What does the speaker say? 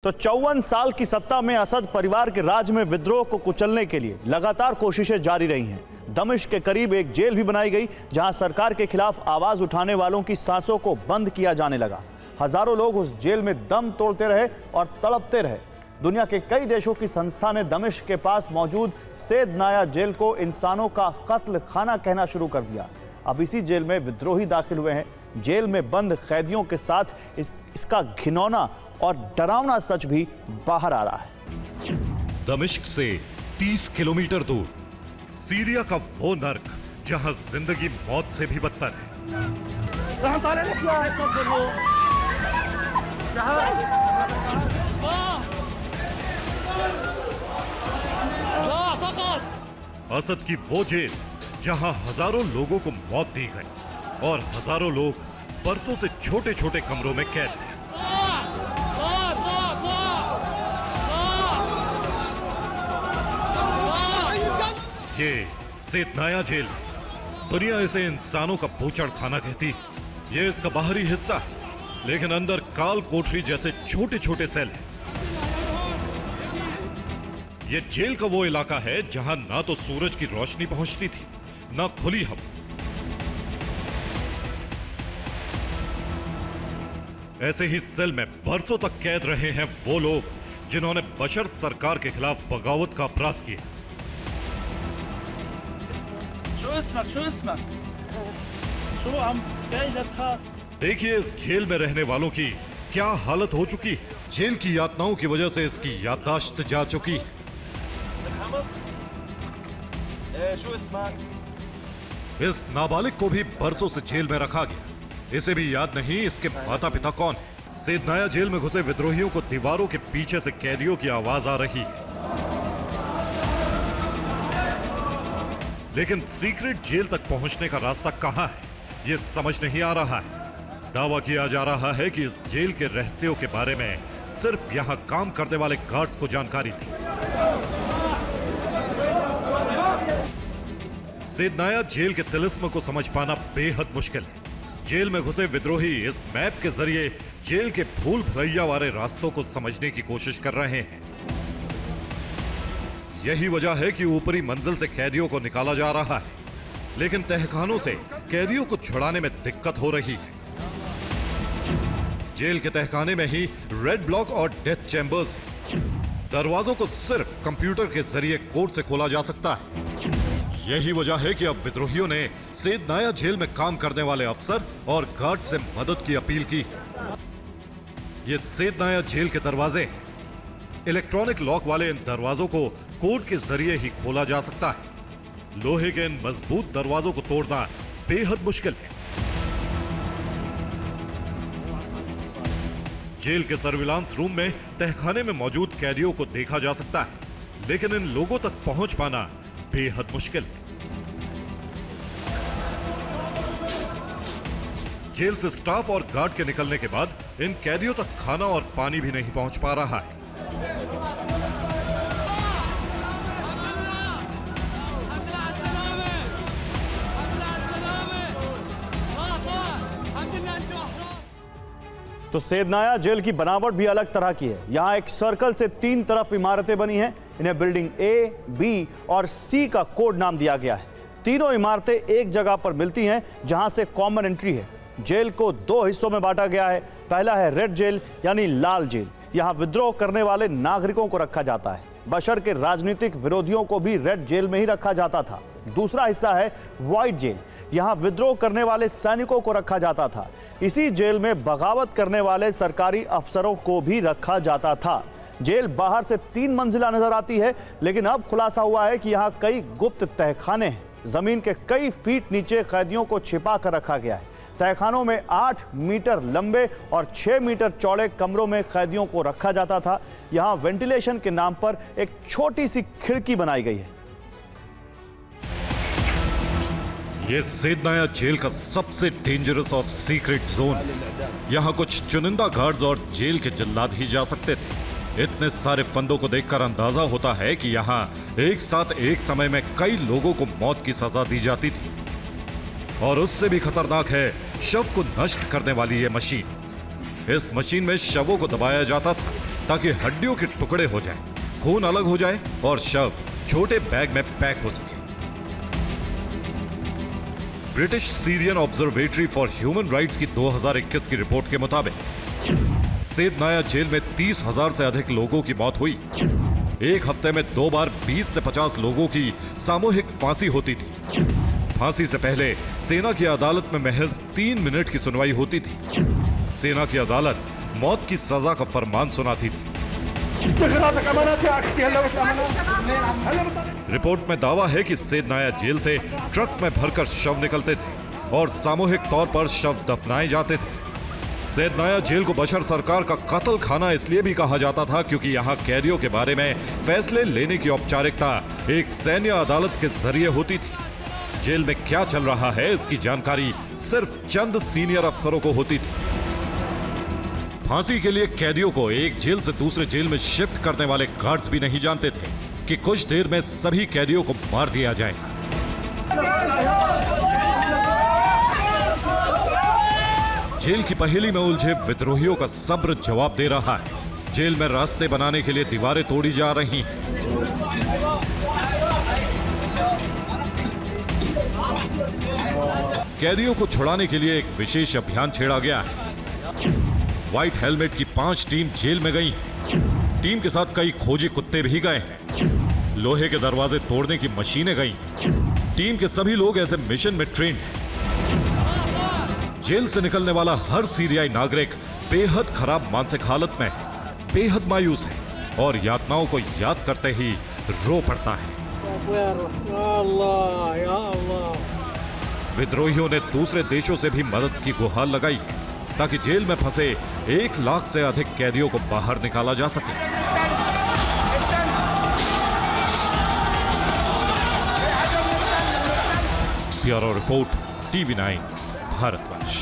तो 54 साल की सत्ता में असद परिवार के राज में विद्रोह को कुचलने के लिए लगातार कोशिशें जारी रही हैं। दमिश्क के करीब एक जेल भी बनाई गई जहां सरकार के खिलाफ आवाज उठाने वालों की सांसों को बंद किया जाने लगा। हजारों लोग उस जेल में दम तोड़ते रहे और तड़पते रहे। दुनिया के कई देशों की संस्था ने दमिश्क के पास मौजूद सैयदनाया जेल को इंसानों का कत्ल खाना कहना शुरू कर दिया। अब इसी जेल में विद्रोही दाखिल हुए हैं। जेल में बंद कैदियों के साथ इसका घिनौना और डरावना सच भी बाहर आ रहा है। दमिश्क से 30 किलोमीटर दूर सीरिया का वो नर्क जहां जिंदगी मौत से भी बदतर है। असद की वो जेल जहां हजारों लोगों को मौत दी गई और हजारों लोग बरसों से छोटे छोटे कमरों में कैद थे। ये सैयदनाया जेल, दुनिया इसे इंसानों का बूचड़ खाना कहती। ये इसका बाहरी हिस्सा है, लेकिन अंदर काल कोठरी जैसे छोटे छोटे सेल हैं। ये जेल का वो इलाका है जहां ना तो सूरज की रोशनी पहुंचती थी, ना खुली हवा। ऐसे ही सेल में बरसों तक कैद रहे हैं वो लोग जिन्होंने बशर सरकार के खिलाफ बगावत का अपराध किया। देखिए इस जेल में रहने वालों की क्या हालत हो चुकी है। जेल की यातनाओं की वजह से इसकी याददाश्त जा चुकी है। इस नाबालिग को भी बरसों से जेल में रखा गया। इसे भी याद नहीं इसके माता पिता कौन है। सैयदनाया जेल में घुसे विद्रोहियों को दीवारों के पीछे से कैदियों की आवाज आ रही है, लेकिन सीक्रेट जेल तक पहुंचने का रास्ता कहां है ये समझ नहीं आ रहा है। दावा किया जा रहा है कि इस जेल के रहस्यों के बारे में सिर्फ यहां काम करने वाले गार्ड्स को जानकारी थी। सैयदनाया जेल के तिलिस्म को समझ पाना बेहद मुश्किल है। जेल में घुसे विद्रोही इस मैप के जरिए जेल के भूल भुलैया वाले रास्तों को समझने की कोशिश कर रहे हैं। यही वजह है कि ऊपरी मंजिल से कैदियों को निकाला जा रहा है, लेकिन तहखानों से कैदियों को छुड़ाने में दिक्कत हो रही है। जेल के तहखाने में ही रेड ब्लॉक और डेथ चैम्बर्स हैं। दरवाजों को सिर्फ कंप्यूटर के जरिए कोड से खोला जा सकता है। यही वजह है कि अब विद्रोहियों ने सैयदनाया जेल में काम करने वाले अफसर और गार्ड से मदद की अपील की। ये सैयदनाया जेल के दरवाजे हैं। इलेक्ट्रॉनिक लॉक वाले इन दरवाजों को कोड के जरिए ही खोला जा सकता है। लोहे के इन मजबूत दरवाजों को तोड़ना बेहद मुश्किल है। जेल के सर्विलांस रूम में तहखाने में मौजूद कैदियों को देखा जा सकता है, लेकिन इन लोगों तक पहुंच पाना बेहद मुश्किल है। जेल से स्टाफ और गार्ड के निकलने के बाद इन कैदियों तक खाना और पानी भी नहीं पहुंच पा रहा है। तो सैयदनाया जेल की बनावट भी अलग तरह की है। यहाँ एक सर्कल से 3 तरफ इमारतें बनी हैं। इन्हें बिल्डिंग ए, बी और सी का कोड नाम दिया गया है। तीनों इमारतें एक जगह पर मिलती हैं जहां से कॉमन एंट्री है। जेल को 2 हिस्सों में बांटा गया है। पहला है रेड जेल यानी लाल जेल। यहाँ विद्रोह करने वाले नागरिकों को रखा जाता है। बशर के राजनीतिक विरोधियों को भी रेड जेल में ही रखा जाता था। दूसरा हिस्सा है व्हाइट जेल। यहाँ विद्रोह करने वाले सैनिकों को रखा जाता था। इसी जेल में बगावत करने वाले सरकारी अफसरों को भी रखा जाता था। जेल बाहर से 3 मंजिला नजर आती है, लेकिन अब खुलासा हुआ है कि यहाँ कई गुप्त तहखाने हैं। जमीन के कई फीट नीचे कैदियों को छिपा कर रखा गया है। तहखानों में 8 मीटर लंबे और 6 मीटर चौड़े कमरों में कैदियों को रखा जाता था। यहाँ वेंटिलेशन के नाम पर एक छोटी सी खिड़की बनाई गई है। ये सैयदनाया जेल का सबसे डेंजरस और सीक्रेट जोन। यहाँ कुछ चुनिंदा गार्ड्स और जेल के जल्लाद ही जा सकते थे। इतने सारे फंदों को देखकर अंदाजा होता है कि यहाँ एक साथ एक समय में कई लोगों को मौत की सजा दी जाती थी। और उससे भी खतरनाक है शव को नष्ट करने वाली ये मशीन। इस मशीन में शवों को दबाया जाता था ताकि हड्डियों के टुकड़े हो जाएं, खून अलग हो जाए और शव छोटे बैग में पैक हो सके। British Syrian observatory for human rights की 2021 की रिपोर्ट के मुताबिक सेदनाया जेल में 30,000 से अधिक लोगों की मौत हुई। एक हफ्ते में 2 बार 20 से 50 लोगों की सामूहिक फांसी होती थी। फांसी से पहले सेना की अदालत में महज 3 मिनट की सुनवाई होती थी। सेना की अदालत मौत की सजा का फरमान सुनाती थी। रिपोर्ट में दावा है कि सेदनाया जेल से ट्रक में भरकर शव निकलते थे और सामूहिक तौर पर शव दफनाए जाते थे। सेदनाया जेल को बशर सरकार का कत्ल खाना इसलिए भी कहा जाता था क्योंकि यहाँ कैदियों के बारे में फैसले लेने की औपचारिकता एक सैन्य अदालत के जरिए होती थी। जेल में क्या चल रहा है इसकी जानकारी सिर्फ चंद सीनियर अफसरों को होती थी। फांसी के लिए कैदियों को एक जेल से दूसरे जेल में शिफ्ट करने वाले गार्ड्स भी नहीं जानते थे कि कुछ देर में सभी कैदियों को मार दिया जाएगा। जेल की पहेली में उलझे विद्रोहियों का सब्र जवाब दे रहा है। जेल में रास्ते बनाने के लिए दीवारें तोड़ी जा रही हैं। कैदियों को छुड़ाने के लिए एक विशेष अभियान छेड़ा गया है। व्हाइट हेलमेट की 5 टीम जेल में गई। टीम के साथ कई खोजी कुत्ते भी गए हैं। लोहे के दरवाजे तोड़ने की मशीनें गई। टीम के सभी लोग ऐसे मिशन में ट्रेंड हैं। जेल से निकलने वाला हर सीरियाई नागरिक बेहद खराब मानसिक हालत में है, बेहद मायूस है और यातनाओं को याद करते ही रो पड़ता है। विद्रोहियों ने दूसरे देशों से भी मदद की गुहार लगाई ताकि जेल में फंसे 1 लाख से अधिक कैदियों को बाहर निकाला जा सके। Bureau report, TV9 Bharatvarsh.